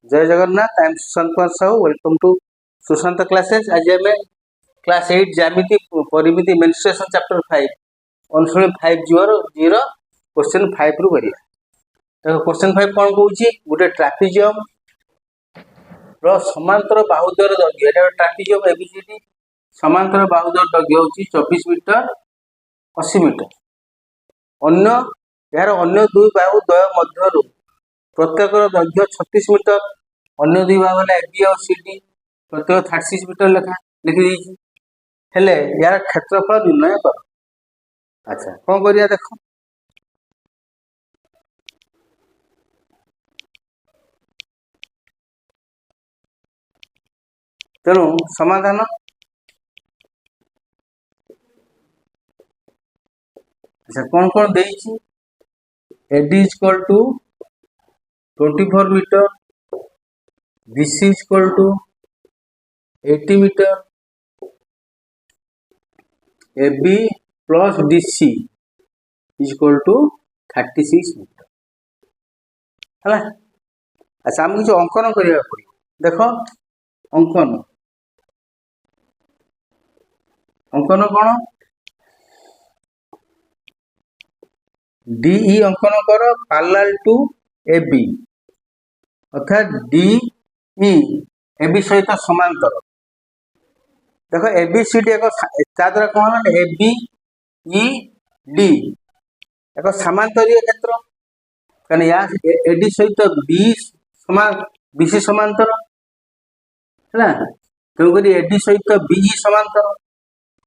जय Jagannath. I am Sushant Kumar Sahu. Welcome to Sushant classes. आज आम क्लास 8 ज्यामिति परिमिति मेंस्ट्रुएशन चैप्टर 5 अनुशूनी 5 जीरो क्वेश्चन 5 रु करिया। देखो क्वेश्चन 5 कौन कहूची, गोटे ट्रापेजियम रो समांतर बाहुद्वय दैर्घ्य, एटा ट्रापेजियम एबीसीडी समांतर बाहुद्वय दैर्घ्य होची 24 मीटर 80 मीटर। अन्य यार अन्य दुई बाहुद्वय मध्यरु प्रत्येक दैर्घ्य 36 मीटर। अन्य दुई बाहु है ए बी और सी डी, प्रत्येक 36 मीटर लेखा लिखी देछि। हेले यार क्षेत्रफल निर्णय कर। अच्छा कौन करिया देखो, तेणु समाधान अच्छा कौन कौन देछि। AD is equal to 24 metre, BC is equal to 80 metre, AB plus DC is equal to 36 metre है। अच्छा आमको जो अंकन करिया पड़ियो, देखो अंकन अंकन कौन DE अंकन कर पैरेलल टू AB अर्थात DE AB सहित समांतर। देखो ABCD एक द्वारा कौन ABED एक समांतरीय क्षेत्र, कहने या AD सहित BC समांतर है। तेणुक AD सहित BE समांतर।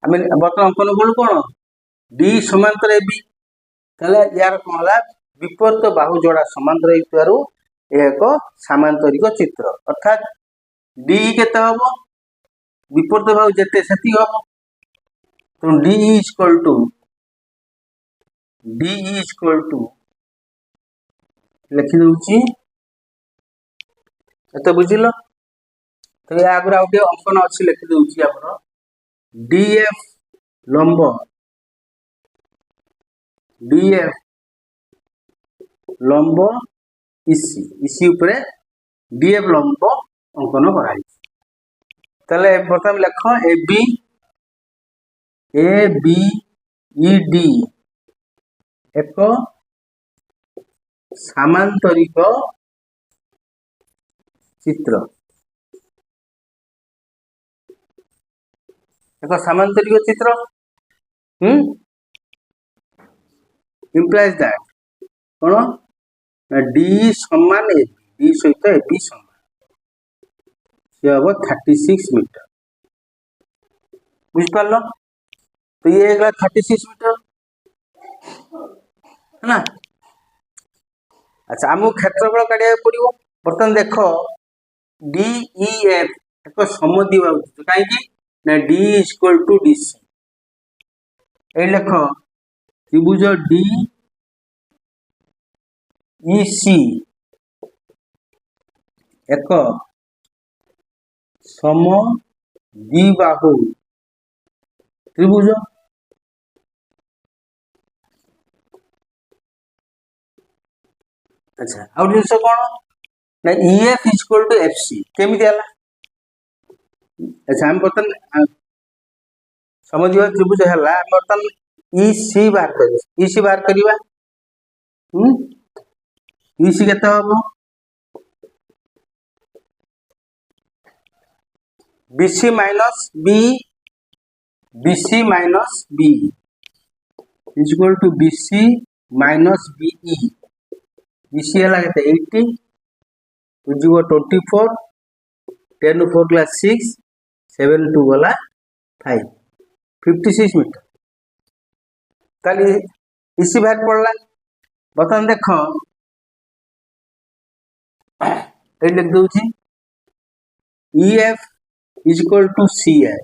आम बर्तमान अंकन कौन कौन D समांतर AB, ताले यार कौन है विपरीत बाहु जोड़ा समांतर होइतबारु एक सामांतरिक चित्र। अर्थात डी केते हम विपरीत बाहु जेते सेति हम, तो डी इज इक्वल टू लिखि दउची एते बुझिलो। तो या आगरा उठे अंकन अछि लिखि दउची आपन DF लंब इसी ऊपर DF लंब अंकन कराई। ताले प्रथम लेख ABED एक सामांतरिक चित्र, एक सामांतरिक चित्र implies that कौन D समान AB, D सहित AB समान से हम 36 मीटर। बुझ पारलो, तो ये है 36 मीटर है ना। अच्छा आमको क्षेत्रफल काढ़ा पड़ो। बर्तमान देख DEF एक समद्विबाहु कहीं D is equal to DC। ये लेख त्रिभुज DEC एक समद्विबाहु त्रिभुज। अच्छा आउ जिनस कौन ना EF is equal to FC केमिति हला। अच्छा हम बर्तमान समद्विबाहु त्रिभुज हला, बर्तमान EC बाहर कर EC बाहर करबा। EC केते हम BC minus BE is equal to BC minus BE। BC है लगते 80 उजुगो 24 10 4 क्लास 6 7 2 वाला 5 56 मीटर। ताली इसी बाहर पड़ला। बर्तमान देख ये लिख दूची EF is equal to CA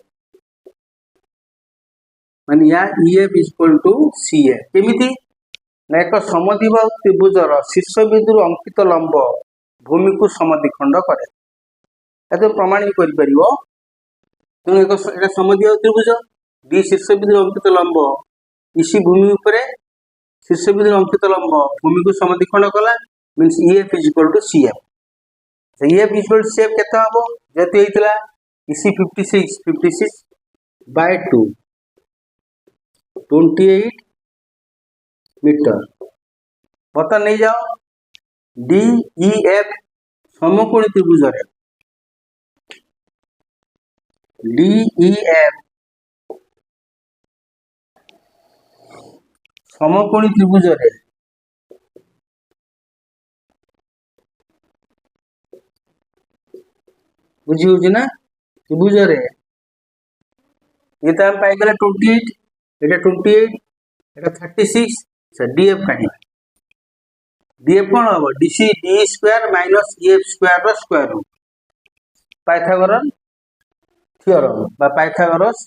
माने या EF is equal to CA केमिति ना एक समद्विबाहु त्रिभुजर शीर्ष बिंदु अंकित लंब भूमि को समद्विखंड करे। एतो प्रमाण भी करि परिबो। तो एक एटा समद्विबाहु त्रिभुज D शीर्ष बिंदु अंकित लंब इसी भूमि ऊपर शीर्ष बिंदु अंकित लंब भूमि को समद्विखंड कला means EF is equal to CF। ये इक्वल टू सेफ केते हबो जेतु हेतिला इसी 56 बाय 2 28 मीटर। बता नहीं जाओ डी ई एफ समकोणी त्रिभुज रे डी ई एफ समकोणी त्रिभुज रे बुझी होची ना त्रिभुज रे ये तो हम पाई गले 28 एटा 28 एटा 36 से डीएफ काढी डीएफ कोन हो DC D square minus EF square रो स्क्वायर रूट पाइथागोरस थ्योरम बा पाइथागोरस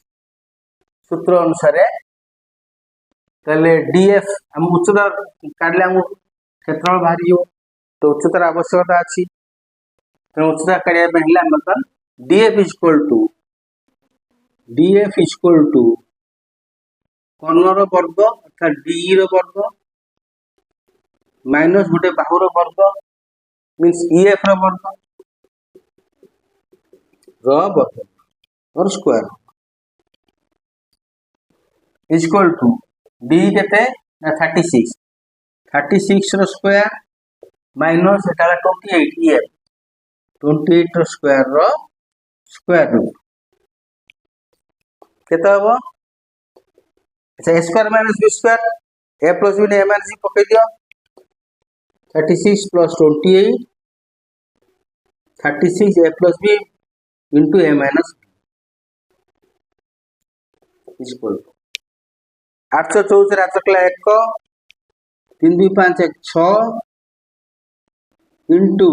सूत्र अनुसार तले डीएफ हम उच्चता काढले हम क्षेत्रफल बाहरी जो तो उच्चतार आवश्यकता अछि तो उच्चता काढिया पहला मतलब डीएफ इक्वल टू कर्णर वर्ग अर्थात डी रो वर्ग माइनस गोटे बाहुर वर्ग मींस ईएफ रो वर्ग और स्क्वायर इक्वल टू डी केते ना 36 रो स्क्वायर माइनस एटा 28 ईएफ 28 रो स्क्वायर रूट केता हो अच्छा a square minus b square a plus b ने a माइनस b पकई दियो 36 plus 28 36 a plus b into a minus equal to 824 8 1 3 2 5 1 6 into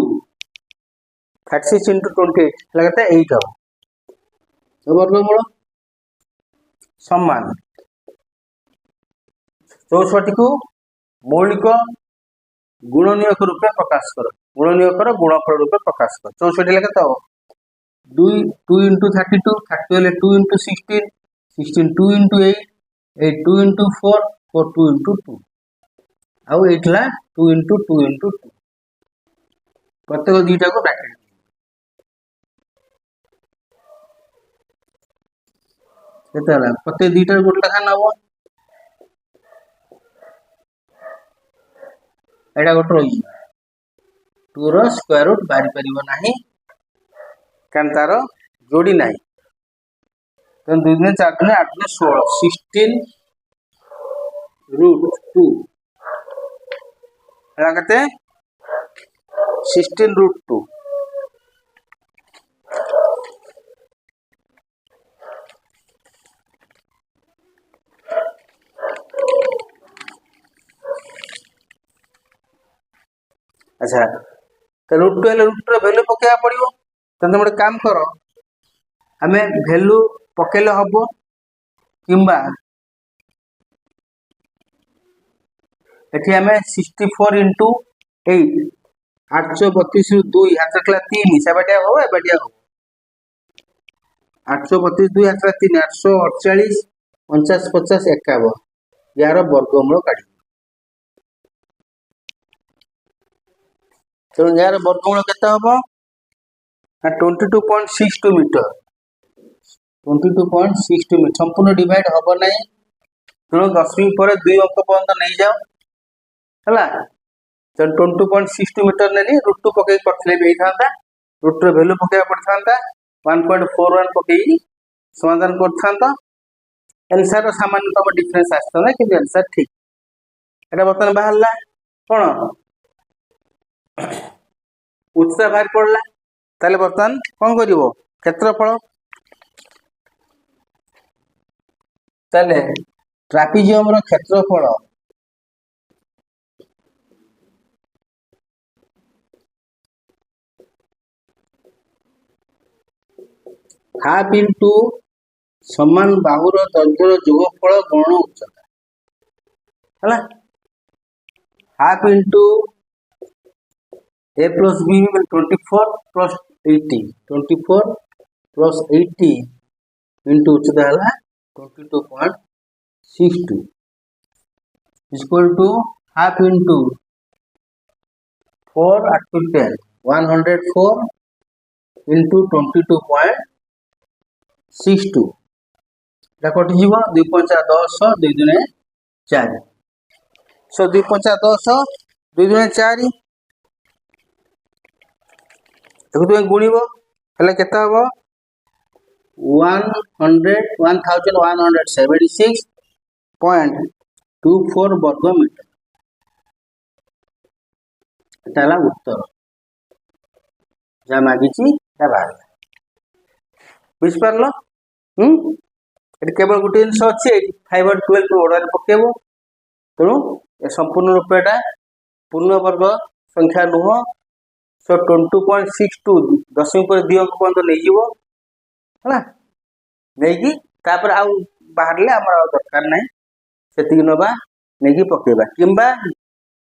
36 into 28 लगता है 8 हो वर्गमूल सम्मान 64 को मौलिक गुणनीयक रूप में प्रकाश करो गुणनीयकर गुणफल रूप में प्रकाश करो 64 लेके तो 2 into 32 30 ले 2 into 16 16 2 into 8 8 2 into 4 4 2 into 2 आउ 8 ला 2 into 2 into 2 प्रत्येक दुईटा को ब्रैकेट केतला प्रत्येक दुईटा गोटे लेखा नबो एटा गोटे रही 2 रो स्क्वायर रूट बाहरी परिबो नाही कान तार जोड़ी नाही तो 2 दिन 4 दिन 8 दिन 16 16 रूट 2 एला कते 16 रूट 2 अच्छा तो रूट 2 ले रूट रो वैल्यू पकेया पड़ियो तो तुम काम करो हमें वैल्यू पकेले हबो किंबा एठी हमें 64 into 8 832 रु 2 हाथ रखला 3 सेबाटिया हो एबाटिया हो 832 2 हाथ 3 848 49 50 51 यार वर्गमूल काढी तो यार वर्गमूल केते हबो 22.62 मीटर 22.62 मीटर संपूर्ण डिवाइड हबो नै तो 10 पर 2 अंक पर्यंत नहीं जाओ हला तो 22.62 मीटर नेली रूट 2 पकई करथले भी थांता रूट रो वैल्यू पकेया पड़थांता 1.41 पकई समाधान करथांता आंसर रो सामान्यतम डिफरेंस आछता ना कि आंसर ठीक एटा बर्तन बाहरला कोन उच्चता बाहर पड़ला ताले बर्तन कोन करिवो क्षेत्रफल ताले ट्रापेजियम रो क्षेत्रफल हाफ इंटू समान बाहुर दैर्घ्यर जोगफल गण उच्चता हला half into a plus b will 24 plus 80 24 plus 80 into उच्चता हला 22.62 equal to half into 4 at 10 104 into 22.62 कटिज 2 पंचा 10 2 दुने 4 सो 2 पंचा 10 2 दुने 4 तुम गुणव हेल्ले केते हम 1176.24 वर्ग मीटर एटा उत्तर जहाँ मागी बाहर बुझिपार केवल गोटे जिन अच्छे 5 और 12 ओडार पकेब तेणु संपूर्ण रूप एटा पूर्ण वर्ग संख्या नुह सो 22.62 दशमी पर 2 अंक पर्यंत नहीं नहीं आउ बाहर दरकार ना से नवा नहीं पकेबा किंबा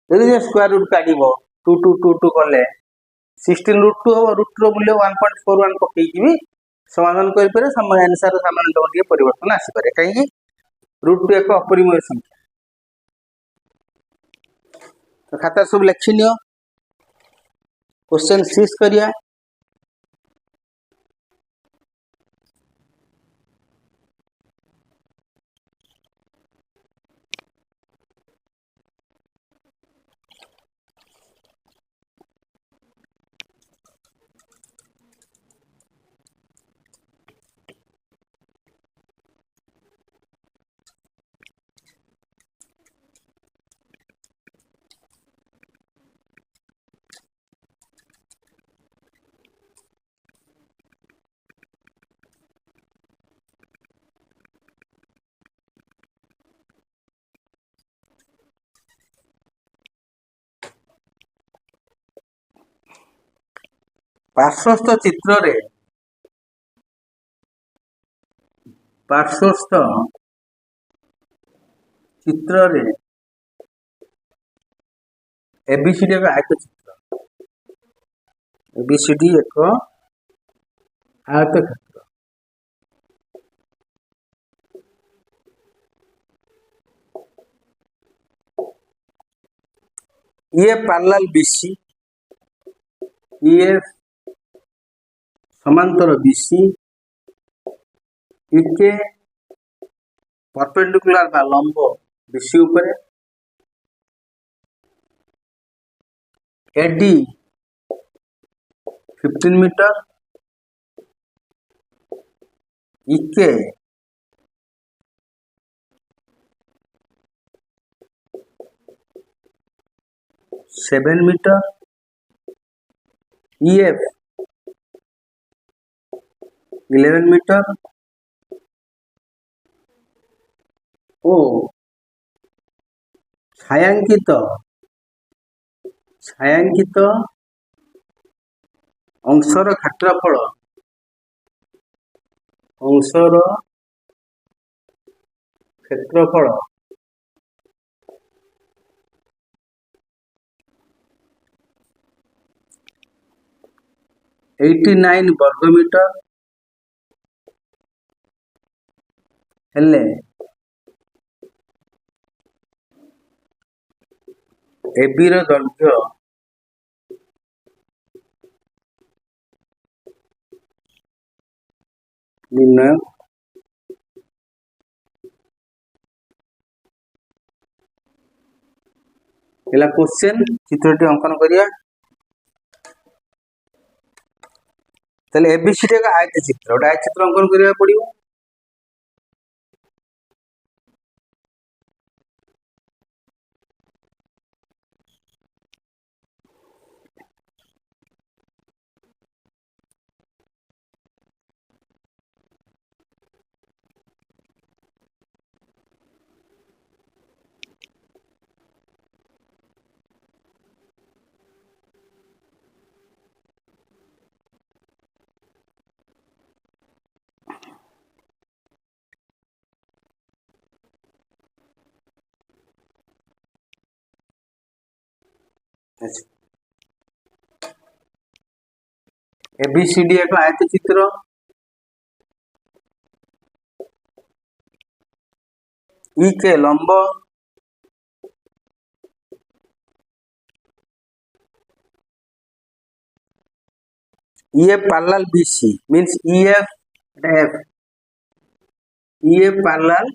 यदि स्क्वायर रूट काट 2 2 2 2 कले 16 रूट 2 हम रूट रो मूल्य 1.41 पकईकि भी समाधान करें समय अनुसार सामान्य टे परिवर्तन आसपे कहीं रूट 2 एक अपरिमेय संख्या तो खाता सब लिखि नियो क्वेश्चन 6 करिया पार्श्वस्थ चित्र रे एबीसीडी एक आयत चित्र एबीसीडी एक आयत क्षेत्र ये पैरेलल बीसी ये समांतर बीसी इके परपेंडिकुलर बा लंब बीसी ऊपर एडी 15 मीटर इके 7 मीटर EF 11 मीटर ओ छायांकित अंशर क्षेत्रफल 89 वर्ग मीटर हेले एबी रो दैर्घ्य निर्णय पहला क्वेश्चन चित्रटी अंकन करिया ताले एबीसीडी का आयत चित्र अंकन करिया पड़ियो एबीसीडी एक आयत चित्र ई के लंब EF parallel BC means EF F EF parallel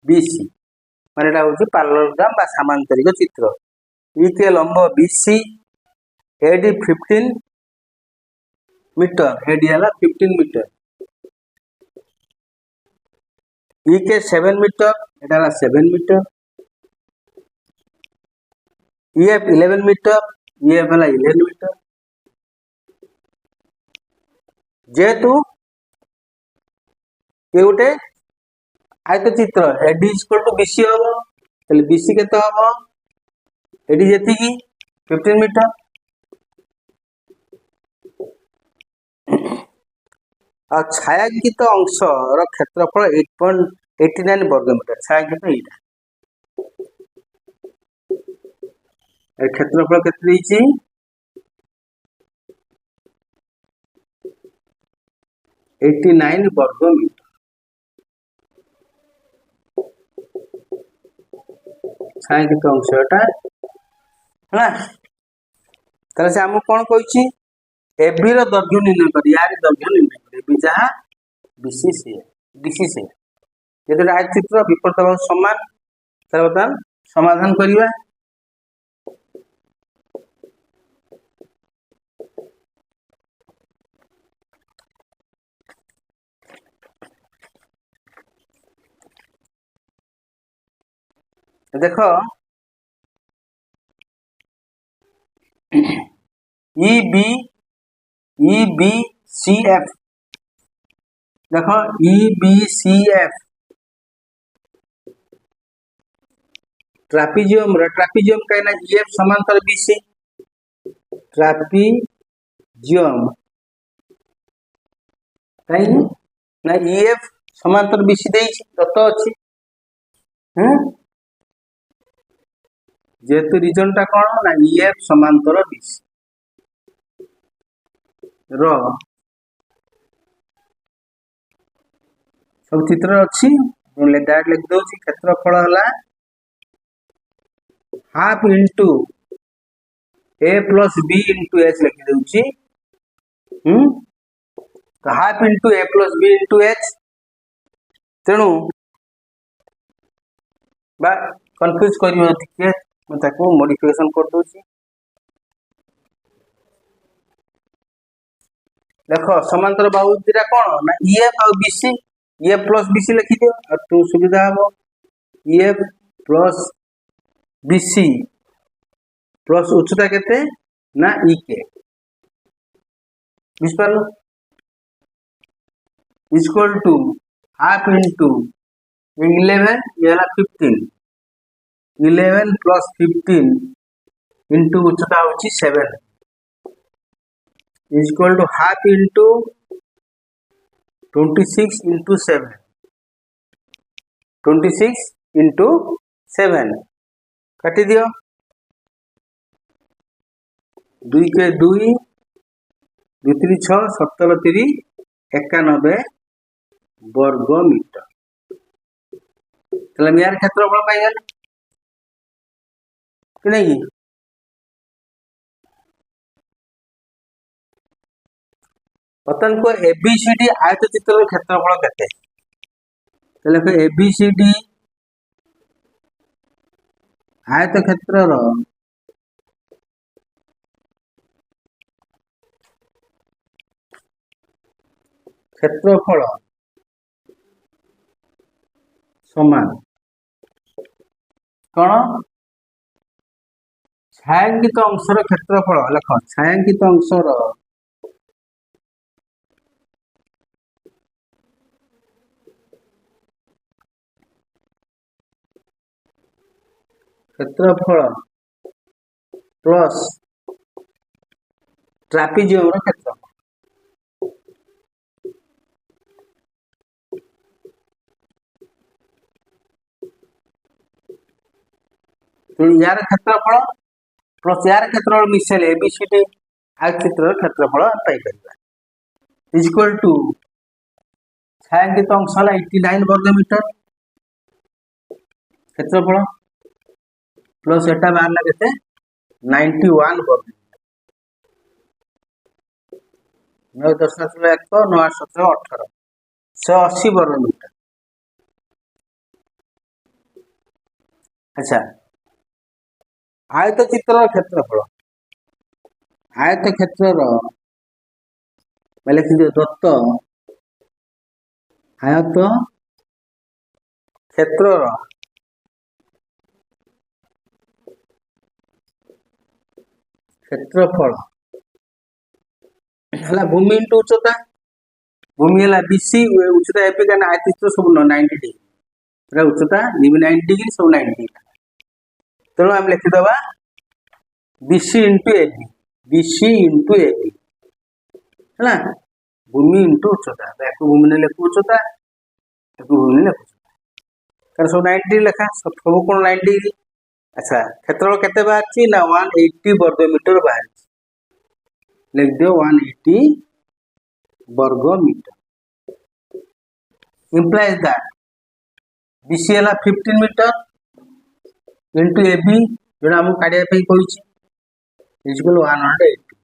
BC মানে এটা হচ্ছে parallelogram বা সামান্তরিক চিত্র। EK লম্ব BC AD 15 मीटर AD ହେଲା 15 मीटर EK 7 मीटर এটা ହେଲା 7 मीटर EF 11 मीटर EF ହେଲା 11 मीटर जेहेतु ये गोटे आयत चित्र AD = BC हम ताले BC केते हम AD जेति की 15 मीटर आ छायांकित अंश रो क्षेत्रफल 8.89 वर्ग मीटर छायांकित एटा ए क्षेत्रफल केते दैछि 89 वर्ग मीटर छायांकित अंश एटा है ताले से हम कोन कहछि एबी रो दैर्घ्य निर्णय करी यार दैर्घ्य निर्णय करी एबी जहा बीसी से डीसी से यदि आयत चित्र विपरीत भाग समान तर बता समाधान करिवा देखो EBCF देखो EBCF ट्रापीजियम कहीं ना EF समांतर BC ट्रापीजियम कहीं ना EF समांतर BC देछि तत अछि जेतु रीजन टा कोन ना EF समांतर BC रो सब चित्र अछि ले डाट लिख दोछि क्षेत्रफल हला half into A plus B into H लिख दोछि तो half into A plus B into H तेणु बा कंफ्यूज करियो ठीक मैं ताको मॉडिफिकेशन कर दोछि देखो समांतर बाहु दिरा कोन ना EF और BC EF plus BC लिखि दियो और तू सुविधा हो EF plus BC plus उच्चता केते ना EK बुझपालो इक्वल टू हाफ इनटू 11 ये हला 15 11 plus 15 into उच्चता होची 7 is equal to half into 26 into 7 26 into 7 काटी दियो 2 के 2 2 3 6 17 3 91 वर्ग मीटर तले यार क्षेत्रफल पाई गेल कि नहीं पतन को एबीसीडी आयत चित्र क्षेत्रफल केते तले को एबीसीडी आयत क्षेत्र रो क्षेत्रफल समान कौन छायांकित अंशर क्षेत्रफल लेख छायांकित अंशर क्षेत्रफल प्लस ट्रापीजियम क्षेत्रफल यार क्षेत्रफल प्लस यार क्षेत्रफल मिसेल एबीसीडी आयत चित्र क्षेत्रफल पाई परिबा इज इक्वल टू छायांकित अंश 89 वर्ग मीटर क्षेत्रफल प्लस एटा बाहर केते 91 वर्ग नौ 10 9 8 17 18 180 वर्ग मीटर। अच्छा, आयत चित्र क्षेत्रफल आयत क्षेत्र लिखि दत्त आयत क्षेत्र क्षेत्रफल है भूमि इंटू उच्चता। भूमि है बीसी, उच्चता एपी का आयत चित्र सब 90 डिग्री, उच्चता 90 डिग्री सब 90 डिग्री। तेणु आम लिखिदबा BC into AB, BC into AB है भूमि इंटू उच्चता। एक भूमि ने लिखु उच्चता, एक भूमि ने लिखु कारण सब 90 डिग्री लेखा, सब कौन 90 डिग्री। अच्छा, क्षेत्रफल केते बाहर ना 180 वर्ग मीटर बाहर। लिख दियो 180 वर्ग मीटर। implies that BC है 15 मीटर इंटू AB जो हमको काढ़िया पे कहूची is equal to 180।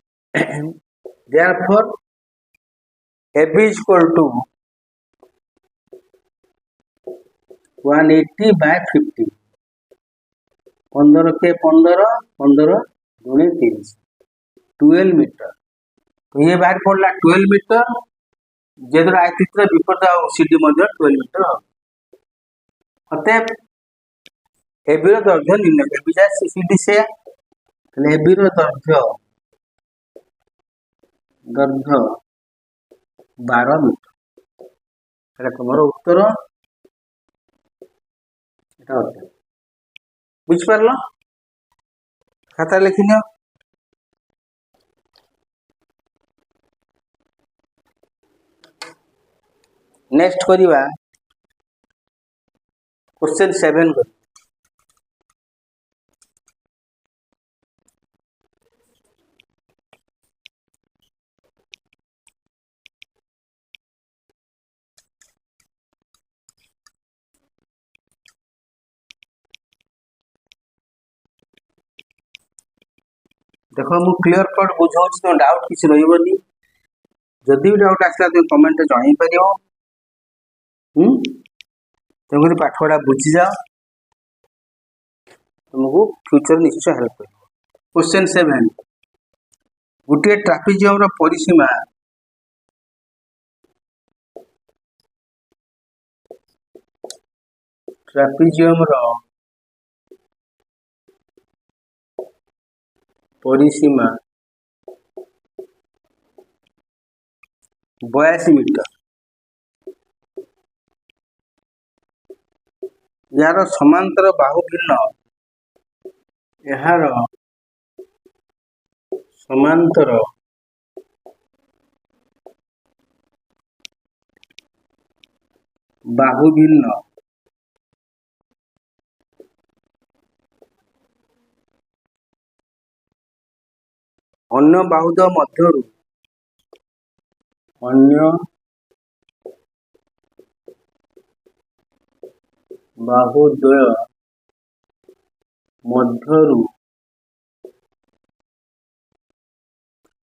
therefore AB is equal to 180 by 15। 15 के 15 15 गुणे 30 12 मीटर। तो ये बाहर पड़ला 12 मीटर। जेदर आयतचित्र विपरीत सीडी मध्य 12 मीटर हो। अतएव एबी रो दैर्घ्य निर्णय एबी जा सीडी से एबी रो दैर्घ्य 12 मीटर। एटा तुम्हारा उत्तर। एटा उत्तर बुझ पारलो, खाता लिखिनियो। नेक्स्ट करिवा क्वेश्चन 7 को। देखो मु क्लियर कट बुझाउछ, तो डाउट किसी रहिबनी। जदि भी डाउट आसला तो कमेंट रे जणाई परियो। तुमको पाठवड़ा बुझी जाओ, तुमको फ्यूचर निश्चय हेल्प कर। क्वेश्चन 7 गोटे ट्रापेजियम रो परिसीमा ट्रापेजियम रो परिसीमा 82 मीटर। यार समांतर बाहु भिन्न, यार समांतर बाहु भिन्न अन्य बाहुद्वय मध्यरु अन्य बाहुद्वय मध्यरु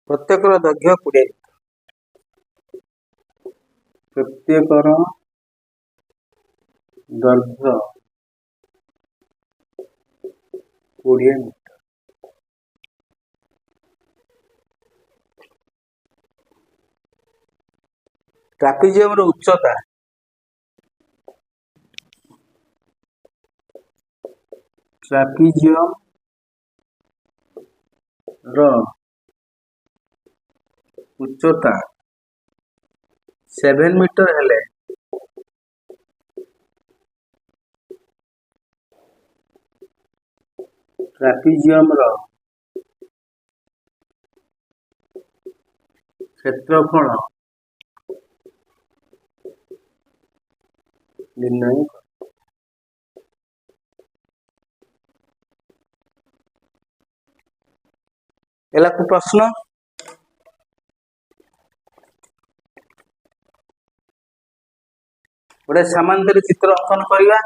प्रत्येक दैर्घ्य 20 मीटर। प्रत्येक दैर्घ्य 20 मीटर। ट्रापेजियम रो उच्चता ट्रापेजियम रो उच्चता 7 मीटर हेले ट्रापेजियम रो क्षेत्रफल निर्णय कर। एला को प्रश्न गोटे समांतर चित्र अंकन करवा।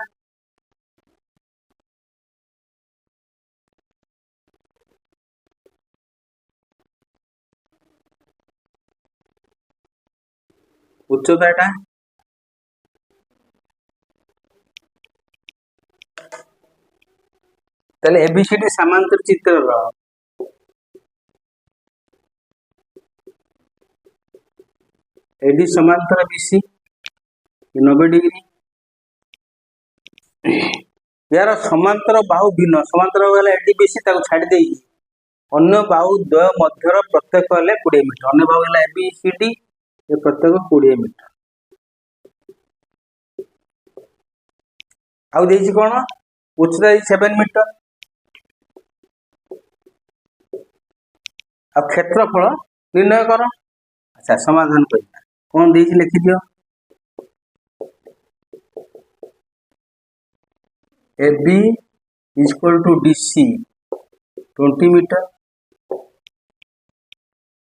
उच्चताटा ताले एबीसीडी समांतर चित्र एडी समांतर बीसी 90 डिग्री यार समांतर बाहु भिन्न समांतर गला एडीबीसी ताको छाडी देई अन्य बाहु द्वय मध्यर प्रत्येक हेले 20 मीटर अन्य बाहु हेला एबीसीडी ये प्रत्येक 20 मीटर आउ देई कोन उच्चता 7 मीटर आ क्षेत्रफल निर्णय करो अच्छा समाधान करिया कोन देई लिखि दियो AB is equal to DC 20 meter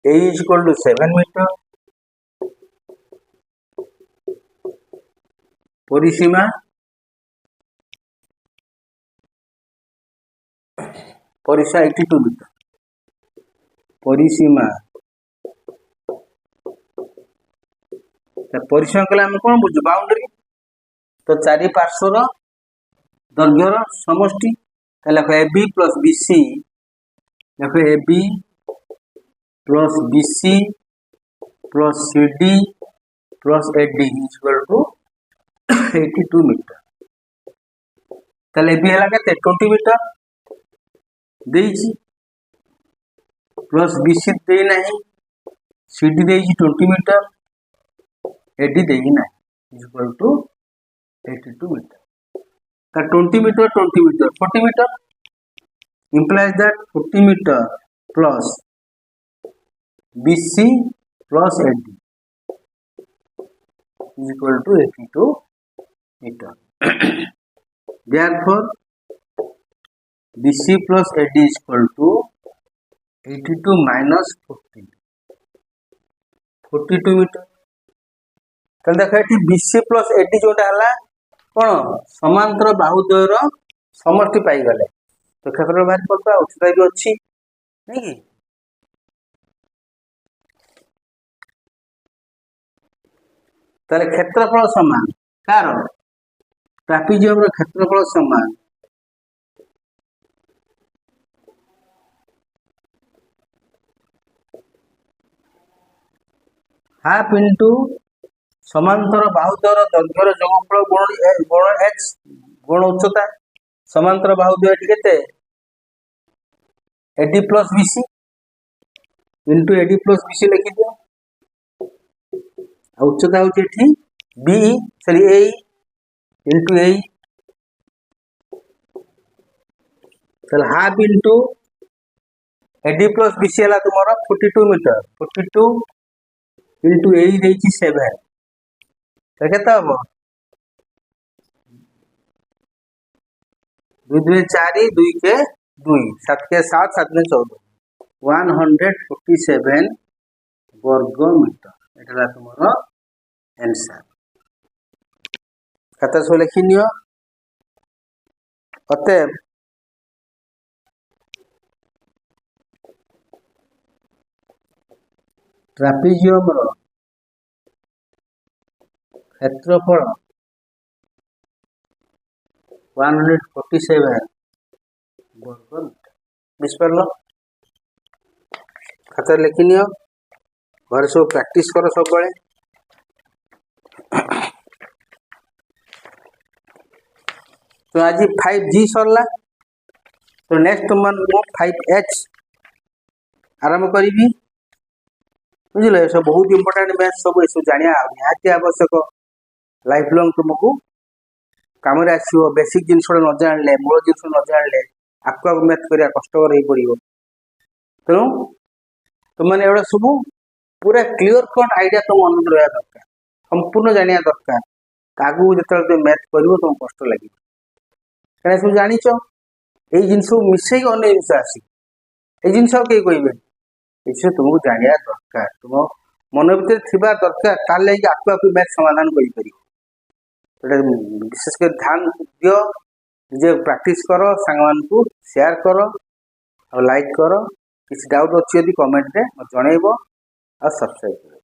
A is equal to 7 meter परिसीमा परिसा 82 मीटर परिसीमा परिसीमा कले हम कोन बुझ बाउंड्री तो चारि पार्श्वर दर्घ्यर समष्टि लिख AB प्लस BC लिख AB plus BC plus CD plus AD equal to 82 metre ताले AB हला केते 20 मीटर देइछि प्लस BC देई नाही CD देइछि 20 मीटर AD देई नाही equal to 82 metre 20 meter 40 meter implies that 40 meter plus BC plus AD is equal to 82 meter. Therefore, BC plus AD is equal to 82 minus 40 42 meter. तो देखा ये BC plus AD जोटा हला कौन समांतर बाहुद्वयर समष्टि पाई गले तो क्षेत्रफल बाहर पड़ता उच्चता भी अच्छी नहीं कि ताले क्षेत्रफल समान कार ट्रापेजियम रो क्षेत्रफल समान हाफ इनटू समांतर बाहुद्वयर दर्घ्यर जोगफल गुण h गुण उच्चता समांतर बाहुद्वय केते AD plus BC into AD plus BC लिखि दियो आ उच्चता होची एठी BE sorry A into A चल half into AD plus BC हला तुम्हारा 42 मीटर 42 इनटू A देइची 7 केते हम 2 2 4 2 के 2 7 के 7 7 में 14 147 वर्ग मीटर एटा तुम्हारा आंसर कथा सो लिखि नियो अतएव ट्रापेजियम रो क्षेत्रफल 147 वर्ग मीटर बुझिपारल खाता लिखि नियो घर सब प्रैक्टिस करो सब बळे तो आज 5G सरला तो नेक्स्ट मन मो 5H आरंभ करी बुझिले सब बहुत इंपोर्टेंट मैथ सब एसो जानिया निहाती आवश्यक लाइफ लॉन्ग तुमको काम रे आसीओ बेसिक जिंस न जानले मूल जिंस न जानले आपको मैथ करिया कष्टकर हो पड़ियो तेणु तुम मैंने एवढा सब पूरा क्लियर कट आइडिया तुम मन में रहा दरकार संपूर्ण जानिया दरकार आगु जो मैथ कर तुम कष्ट लगे कहीं सब जानिच ये जिनस मिसई अन्य जिन आसी ये जिन कई कहे ये तुमको जानिया दरकार तुम मन भर थी दरकार ताल आपको आपको मैथ समाधान कर विशेषकर ध्यान दियो निजे प्रैक्टिस करो सांग को शेयर करो और लाइक करो किसी डाउट अच्छी कमेंट रे जनइब और सब्सक्राइब करो।